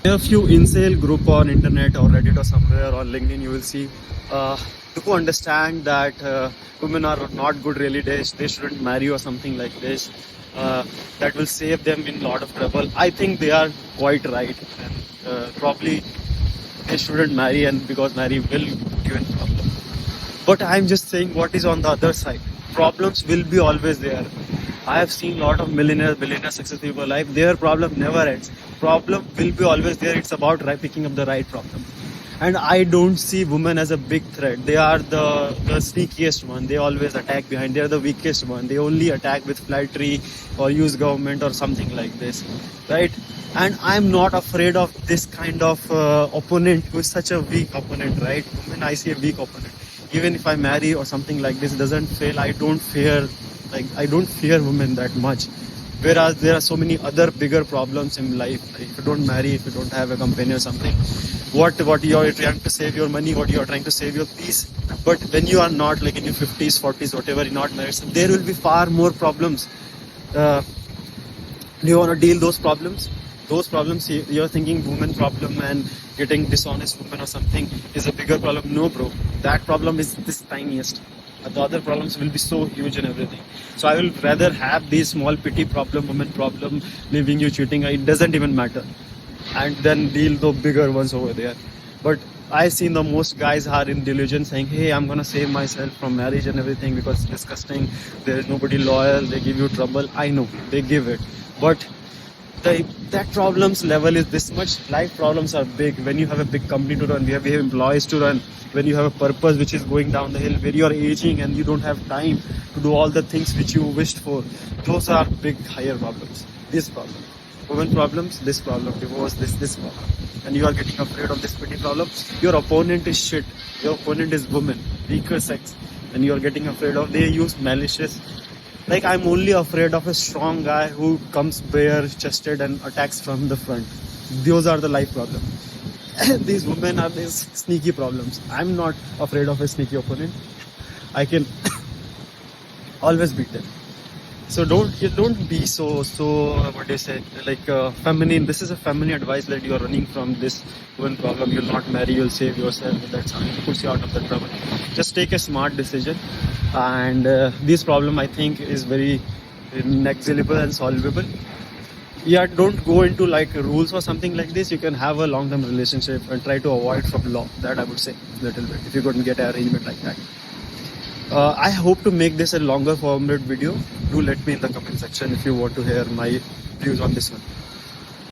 a few incel group on internet or Reddit or somewhere or LinkedIn, you will see to understand that women are not good really, they shouldn't marry or something like this. That will save them in a lot of trouble. I think they are quite right, and probably they shouldn't marry, and because marry will give in problem. But I'm just saying what is on the other side. Problems will be always there. I have seen a lot of billionaire success people life. Their problem never ends. Problem will be always there. It's about picking up the right problem. And I don't see women as a big threat. They are the sneakiest one. They always attack behind. They are the weakest one. They only attack with flattery or use government or something like this, right? And I'm not afraid of this kind of opponent who is such a weak opponent, right? When I see a weak opponent, even if I marry or something like this doesn't fail, I don't fear women that much. Whereas there are so many other bigger problems in life. Like if you don't marry, if you don't have a companion or something, what you are trying to save your money, what you are trying to save your peace. But when you are not like in your 50s, 40s, whatever, you're not married, so there will be far more problems. Do you want to deal those problems? Those problems you're thinking woman problem and getting dishonest woman or something is a bigger problem. No, bro. That problem is this tiniest. The other problems will be so huge and everything. So I will rather have these small petty problem, woman problem, leaving you cheating. It doesn't even matter. And then deal the bigger ones over there. But I seen the most guys are in delusion saying, hey, I'm gonna save myself from marriage and everything because it's disgusting. There is nobody loyal. They give you trouble. I know they give it, but that problems level is this much. Life problems are big. When you have a big company to run, we have employees to run, when you have a purpose which is going down the hill, where you are aging and you don't have time to do all the things which you wished for, those are big higher problems. This problem, women problems, this problem, divorce, this problem, and you are getting afraid of this petty problem. Your opponent is shit. Your opponent is woman, weaker sex, and you are getting afraid of. They use malicious. Like I'm only afraid of a strong guy who comes bare-chested and attacks from the front. Those are the life problems. These women are these sneaky problems. I'm not afraid of a sneaky opponent. I can always beat them. So don't be so what do you say, like feminine. This is a feminine advice that you are running from this one problem. You'll not marry, you'll save yourself. That's how it puts you out of that trouble. Just take a smart decision. And this problem I think is very negligible and solvable. Yeah, don't go into like rules or something like this. You can have a long-term relationship and try to avoid from law. That I would say a little bit if you couldn't get an arrangement like that. I hope to make this a longer format video. Do let me in the comment section if you want to hear my views on this one.